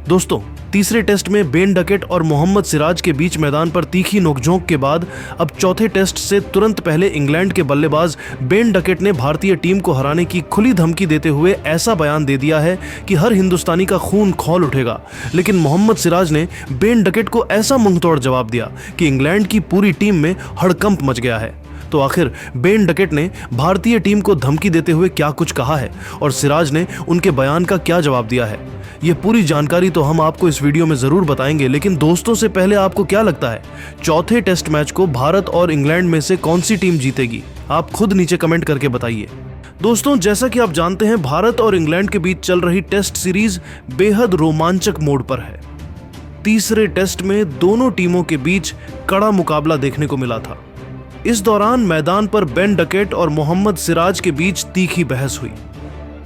दोस्तों, तीसरे टेस्ट में बेन डकेट और मोहम्मद सिराज के बीच मैदान पर तीखी नोकझोंक के बाद अब चौथे टेस्ट से तुरंत पहले इंग्लैंड के बल्लेबाज बेन डकेट ने भारतीय टीम को हराने की खुली धमकी देते हुए ऐसा बयान दे दिया है कि हर हिंदुस्तानी का खून खौल उठेगा। लेकिन मोहम्मद सिराज ने बेन डकेट को ऐसा मुंहतोड़ जवाब दिया कि इंग्लैंड की पूरी टीम में हड़कंप मच गया है। तो आखिर बेन डकेट ने भारतीय टीम को धमकी देते हुए क्या कुछ कहा है और सिराज ने उनके बयान का क्या जवाब दिया है, ये पूरी जानकारी तो हम आपको इस वीडियो में जरूर बताएंगे। लेकिन दोस्तों, से पहले आपको क्या लगता है, चौथे टेस्ट मैच को भारत और इंग्लैंड में से कौन सी टीम जीतेगी? आप खुद नीचे कमेंट करके बताइए। दोस्तों, जैसा कि आप जानते हैं, भारत और इंग्लैंड के बीच चल रही टेस्ट सीरीज बेहद रोमांचक मोड पर है। तीसरे टेस्ट में दोनों टीमों के बीच कड़ा मुकाबला देखने को मिला था। इस दौरान मैदान पर बेन डकेट और मोहम्मद सिराज के बीच तीखी बहस हुई।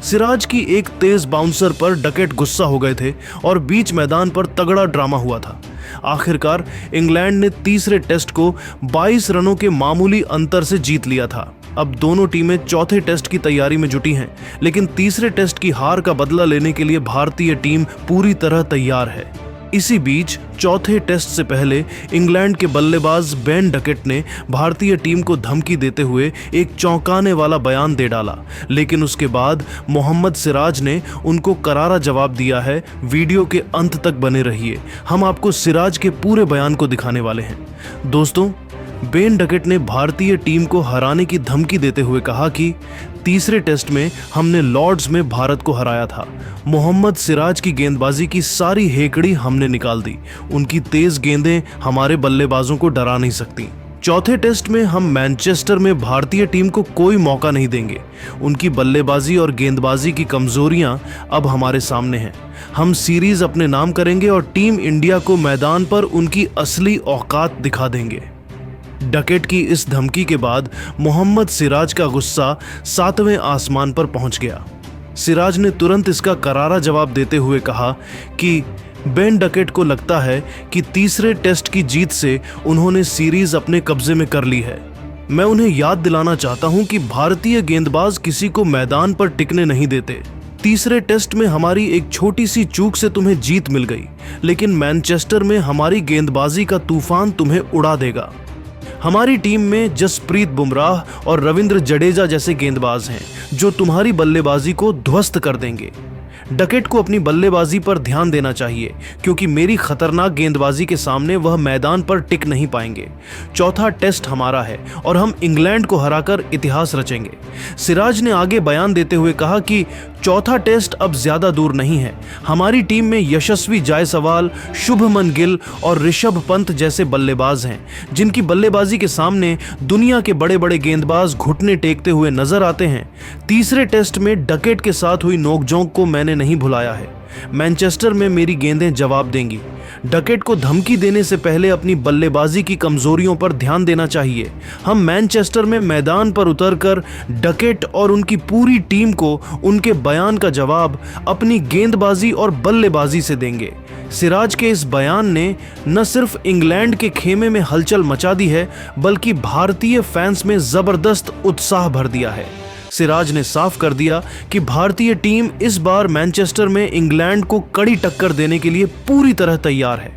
सिराज की एक तेज बाउंसर पर डकेट गुस्सा हो गए थे और बीच मैदान पर तगड़ा ड्रामा हुआ था। आखिरकार इंग्लैंड ने तीसरे टेस्ट को 22 रनों के मामूली अंतर से जीत लिया था। अब दोनों टीमें चौथे टेस्ट की तैयारी में जुटी हैं, लेकिन तीसरे टेस्ट की हार का बदला लेने के लिए भारतीय टीम पूरी तरह तैयार है। इसी बीच चौथे टेस्ट से पहले इंग्लैंड के बल्लेबाज बेन डकेट ने भारतीय टीम को धमकी देते हुए एक चौंकाने वाला बयान दे डाला। लेकिन उसके बाद मोहम्मद सिराज ने उनको करारा जवाब दिया है। वीडियो के अंत तक बने रहिए, हम आपको सिराज के पूरे बयान को दिखाने वाले हैं। दोस्तों, बेन डकेट ने भारतीय टीम को हराने की धमकी देते हुए कहा कि तीसरे टेस्ट में हमने लॉर्ड्स में भारत को हराया था। मोहम्मद सिराज की गेंदबाजी की सारी हेकड़ी हमने निकाल दी। उनकी तेज गेंदें हमारे बल्लेबाजों को डरा नहीं सकती। चौथे टेस्ट में हम मैनचेस्टर में भारतीय टीम को कोई मौका नहीं देंगे। उनकी बल्लेबाजी और गेंदबाजी की कमजोरियां अब हमारे सामने हैं। हम सीरीज अपने नाम करेंगे और टीम इंडिया को मैदान पर उनकी असली औकात दिखा देंगे। डकेट की इस धमकी के बाद मोहम्मद सिराज का गुस्सा 7वें आसमान पर पहुंच गया। सिराज ने तुरंत इसका करारा जवाब देते हुए कहा कि बेन डकेट को लगता है कि तीसरे टेस्ट की जीत से उन्होंने सीरीज अपने कब्जे में कर ली है। मैं उन्हें याद दिलाना चाहता हूं कि भारतीय गेंदबाज किसी को मैदान पर टिकने नहीं देते। तीसरे टेस्ट में हमारी एक छोटी सी चूक से तुम्हें जीत मिल गई, लेकिन मैनचेस्टर में हमारी गेंदबाजी का तूफान तुम्हें उड़ा देगा। हमारी टीम में जसप्रीत बुमराह और रविंद्र जडेजा जैसे गेंदबाज हैं जो तुम्हारी बल्लेबाजी को ध्वस्त कर देंगे। डकेट को अपनी बल्लेबाजी पर ध्यान देना चाहिए, क्योंकि मेरी खतरनाक गेंदबाजी के सामने वह मैदान पर टिक नहीं पाएंगे। चौथा टेस्ट हमारा है और हम इंग्लैंड को हराकर इतिहास रचेंगे। सिराज ने आगे बयान देते हुए कहा कि चौथा टेस्ट अब ज्यादा दूर नहीं है। हमारी टीम में यशस्वी जायसवाल, शुभमन गिल और ऋषभ पंत जैसे बल्लेबाज हैं, जिनकी बल्लेबाजी के सामने दुनिया के बड़े बड़े गेंदबाज घुटने टेकते हुए नजर आते हैं। तीसरे टेस्ट में डकेट के साथ हुई नोकझोंक को मैंने नहीं भुलाया है। मैनचेस्टर में मेरी गेंदें जवाब देंगी। डकेट को धमकी देने से पहले अपनी बल्लेबाजी की कमजोरियों पर ध्यान देना चाहिए। हम मैनचेस्टर में मैदान पर उतरकर डकेट और उनकी पूरी टीम को उनके बयान का जवाब अपनी गेंदबाजी और बल्लेबाजी से देंगे। सिराज के इस बयान ने न सिर्फ इंग्लैंड के खेमे में हलचल मचा दी है, बल्कि भारतीय फैंस में जबरदस्त उत्साह भर दिया है। सिराज ने साफ कर दिया कि भारतीय टीम इस बार मैनचेस्टर में इंग्लैंड को कड़ी टक्कर देने के लिए पूरी तरह तैयार है।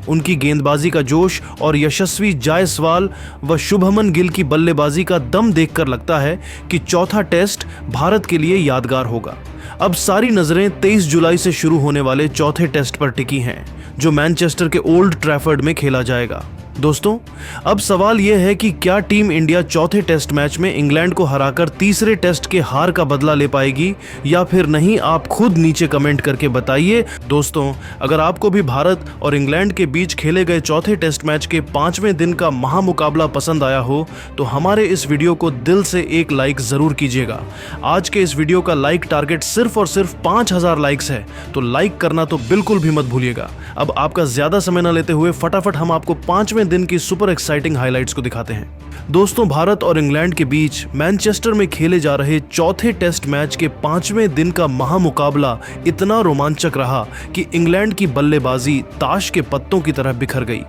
उनकी गेंदबाजी का जोश और यशस्वी जायसवाल व शुभमन गिल की बल्लेबाजी का दम देखकर लगता है कि चौथा टेस्ट भारत के लिए यादगार होगा। अब सारी नजरें 23 जुलाई से शुरू होने वाले चौथे टेस्ट पर टिकी हैं, जो मैनचेस्टर के ओल्ड ट्रैफर्ड में खेला जाएगा। दोस्तों, अब सवाल यह है कि क्या टीम इंडिया चौथे टेस्ट मैच में इंग्लैंड को हराकर तीसरे टेस्ट के हार का बदला ले पाएगी या फिर नहीं? आप खुद नीचे कमेंट करके बताइए। दोस्तों, अगर आपको भी भारत और इंग्लैंड के बीच खेले गए चौथे टेस्ट मैच के 5वें दिन का महामुकाबला पसंद आया हो तो हमारे इस वीडियो को दिल से एक लाइक जरूर कीजिएगा। आज के इस वीडियो का लाइक टारगेट सिर्फ और सिर्फ 5000 लाइक्स है, तो लाइक करना तो बिल्कुल भी मत भूलिएगा। अब आपका ज्यादा समय न लेते हुए फटाफट हम आपको 5वें दिन की सुपर एक्साइटिंग हाइलाइट्स को दिखाते हैं। दोस्तों, भारत और इंग्लैंड के बीच मैनचेस्टर में खेले जा रहे चौथे टेस्ट मैच के 5वें दिन का महामुकाबला इतना रोमांचक रहा कि इंग्लैंड की बल्लेबाजी ताश के पत्तों की तरह बिखर गई।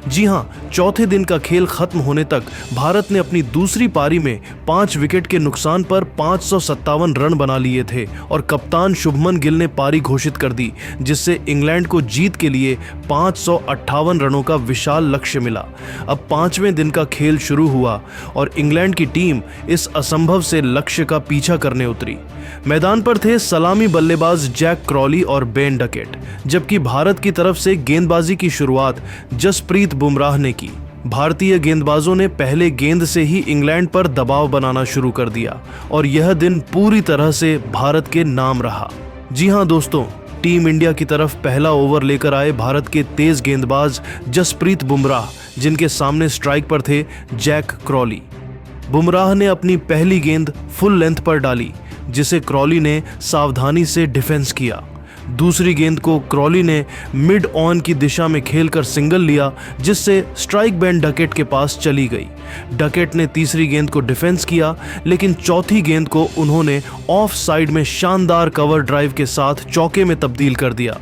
जी हां, चौथे दिन का खेल खत्म होने तक भारत ने अपनी दूसरी पारी में 5 विकेट के नुकसान पर 557 रन बना लिए थे और कप्तान शुभमन गिल ने पारी घोषित कर दी, जिससे इंग्लैंड को जीत के लिए 558 रनों का विशाल लक्ष्य मिला। अब 5वें दिन का खेल शुरू हुआ और इंग्लैंड की टीम इस असंभव से लक्ष्य का पीछा करने उतरी। मैदान पर थे सलामी बल्लेबाज जैक क्रॉली और बेन डकेट, जबकि भारत की तरफ से गेंदबाजी की शुरुआत जसप्रीत बुमराह ने की। भारतीय गेंदबाजों ने पहले गेंद से ही इंग्लैंड पर दबाव बनाना शुरू कर दिया और यह दिन पूरी तरह से भारत के नाम रहा। जी हां दोस्तों, टीम इंडिया की तरफ पहला ओवर लेकर आए भारत के तेज गेंदबाज जसप्रीत बुमराह, जिनके सामने स्ट्राइक पर थे जैक क्रॉली। बुमराह ने अपनी पहली गेंद फुल लेंथ पर डाली, जिसे क्रॉली ने सावधानी से डिफेंस किया। दूसरी गेंद को क्रॉली ने मिड ऑन की दिशा में खेलकर सिंगल लिया, जिससे स्ट्राइक बेन डकेट के पास चली गई। डकेट ने तीसरी गेंद को डिफेंस किया, लेकिन चौथी गेंद को उन्होंने ऑफ साइड में शानदार कवर ड्राइव के साथ चौके में तब्दील कर दिया।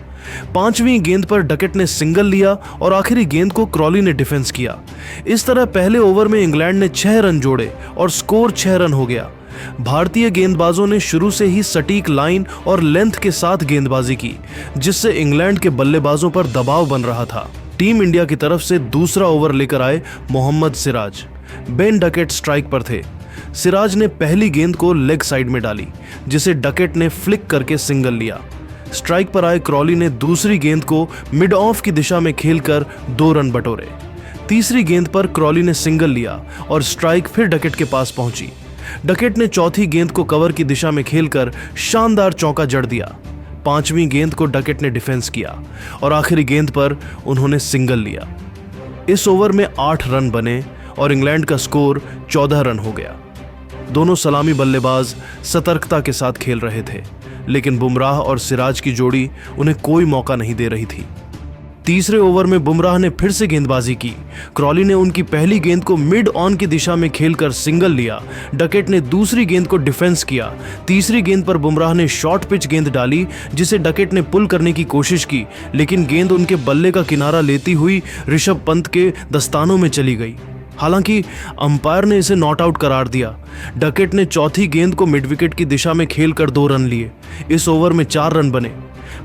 5वीं गेंद पर डकेट ने सिंगल लिया और आखिरी गेंद को क्रॉली ने डिफेंस किया। इस तरह पहले ओवर में इंग्लैंड ने 6 रन जोड़े और स्कोर 6 रन हो गया। भारतीय गेंदबाजों ने शुरू से ही सटीक लाइन और लेंथ के साथ गेंदबाजी की, जिससे इंग्लैंड के बल्लेबाजों पर दबाव बन रहा था। टीम इंडिया की तरफ से दूसरा ओवर लेकर आए Mohammed Siraj. Ben Duckett strike पर थे। सिराज ने पहली गेंद को लेग साइड में डाली, जिसे डकेट ने फ्लिक करके सिंगल लिया। स्ट्राइक पर आए क्रॉली ने दूसरी गेंद को मिड ऑफ की दिशा में खेलकर 2 रन बटोरे। तीसरी गेंद पर क्रॉली ने सिंगल लिया और स्ट्राइक फिर डकेट के पास पहुंची। डकेट ने चौथी गेंद को कवर की दिशा में खेलकर शानदार चौका जड़ दिया। 5वीं गेंद को डकेट ने डिफेंस किया और आखिरी गेंद पर उन्होंने सिंगल लिया। इस ओवर में 8 रन बने और इंग्लैंड का स्कोर 14 रन हो गया। दोनों सलामी बल्लेबाज सतर्कता के साथ खेल रहे थे, लेकिन बुमराह और सिराज की जोड़ी उन्हें कोई मौका नहीं दे रही थी। तीसरे ओवर में बुमराह ने फिर से गेंदबाजी की। क्रॉली ने उनकी पहली गेंद को मिड ऑन की दिशा में खेलकर सिंगल लिया। डकेट ने दूसरी गेंद को डिफेंस किया। तीसरी गेंद पर बुमराह ने शॉर्ट पिच गेंद डाली, जिसे डकेट ने पुल करने की कोशिश की, लेकिन गेंद उनके बल्ले का किनारा लेती हुई ऋषभ पंत के दस्तानों में चली गई। हालांकि अंपायर ने इसे नॉट आउट करार दिया। डकेट ने चौथी गेंद को मिड विकेट की दिशा में खेलकर 2 रन लिए। इस ओवर में 4 रन बने।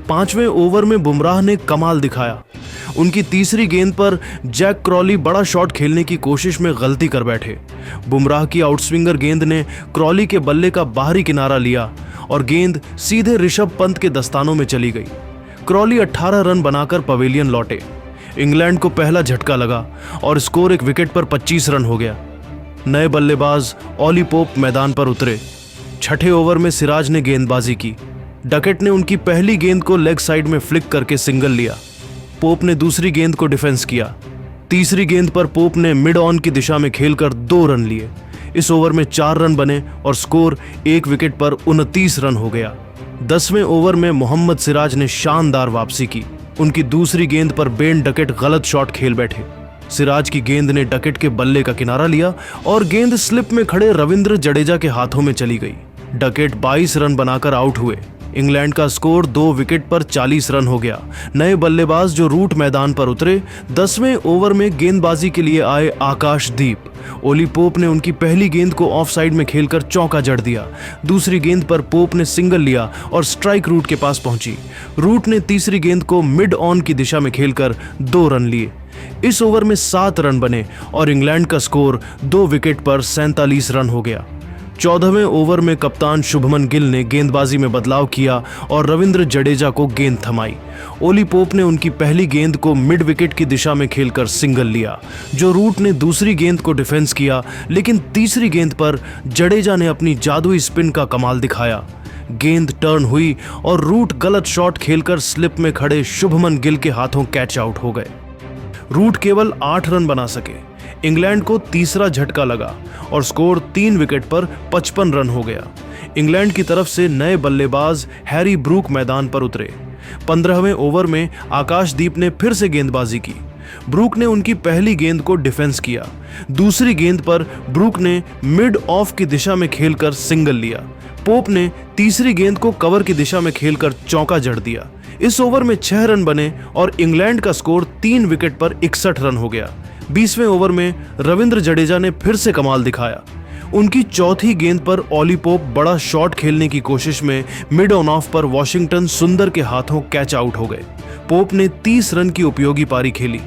5वें ओवर में बुमराह ने कमाल दिखाया। उनकी तीसरी गेंद पर जैक क्रॉली बड़ा शॉट खेलने की कोशिश में गलती कर बैठे। बुमराह की आउटस्विंगर गेंद ने क्रॉली के बल्ले का बाहरी किनारा लिया और गेंद सीधे ऋषभ पंत के दस्तानों में चली गई। क्रॉली 18 रन बनाकर पवेलियन लौटे। इंग्लैंड को पहला झटका लगा और स्कोर 1 विकेट पर 25 रन हो गया। नए बल्लेबाज ऑली पोप मैदान पर उतरे। छठे ओवर में सिराज ने गेंदबाजी की। डकेट ने उनकी पहली गेंद को लेग साइड में फ्लिक करके सिंगल लिया। पोप ने दूसरी गेंद को डिफेंस किया। तीसरी गेंद पर पोप ने मिड ऑन की दिशा में खेलकर 2 रन लिए। इस ओवर में 4 रन बने और स्कोर 1 विकेट पर 29 रन हो गया। 10वें ओवर में मोहम्मद सिराज ने शानदार वापसी की। उनकी दूसरी गेंद पर बेन डकेट गलत शॉट खेल बैठे। सिराज की गेंद ने डकेट के बल्ले का किनारा लिया और गेंद स्लिप में खड़े रविंद्र जडेजा के हाथों में चली गई। डकेट 22 रन बनाकर आउट हुए। इंग्लैंड का स्कोर 2 विकेट पर 40 रन हो गया। नए बल्लेबाज जो रूट मैदान पर उतरे। 10वें ओवर में गेंदबाजी के लिए आए आकाशदीप। ओली पोप ने उनकी पहली गेंद को ऑफ साइड में खेलकर चौका जड़ दिया। दूसरी गेंद पर पोप ने सिंगल लिया और स्ट्राइक रूट के पास पहुंची। रूट ने तीसरी गेंद को मिड ऑन की दिशा में खेलकर 2 रन लिए। इस ओवर में 7 रन बने और इंग्लैंड का स्कोर 2 विकेट पर 47 रन हो गया। 14वें ओवर में कप्तान शुभमन गिल ने गेंदबाजी में बदलाव किया और रविंद्र जडेजा को गेंद थमाई। ओली पोप ने उनकी पहली गेंद को मिड विकेट की दिशा में खेलकर सिंगल लिया। जो रूट ने दूसरी गेंद को डिफेंस किया, लेकिन तीसरी गेंद पर जडेजा ने अपनी जादुई स्पिन का कमाल दिखाया। गेंद टर्न हुई और रूट गलत शॉट खेलकर स्लिप में खड़े शुभमन गिल के हाथों कैच आउट हो गए। रूट केवल 8 रन बना सके। इंग्लैंड को तीसरा झटका लगा और स्कोर 3 विकेट पर 55 रन हो गया। इंग्लैंड की तरफ से नए बल्लेबाज हैरी ब्रूक मैदान पर उतरे। 15वें ओवर में आकाशदीप ने फिर से गेंदबाजी की। ब्रूक ने उनकी पहली गेंद को डिफेंस किया। दूसरी गेंद पर ब्रूक ने मिड ऑफ की दिशा में खेलकर सिंगल लिया। पोप ने तीसरी गेंद को कवर की दिशा में खेलकर चौका जड़ दिया। इस ओवर में 6 रन बने और इंग्लैंड का स्कोर 3 विकेट पर 61 रन हो गया। 20वें ओवर में रविंद्र जडेजा ने फिर से कमाल दिखाया। उनकी चौथी गेंद पर ऑली पोप बड़ा शॉट खेलने की कोशिश में मिड ऑन ऑफ पर वॉशिंगटन सुंदर के हाथों कैच आउट हो गए। पोप ने 30 रन की उपयोगी पारी खेली।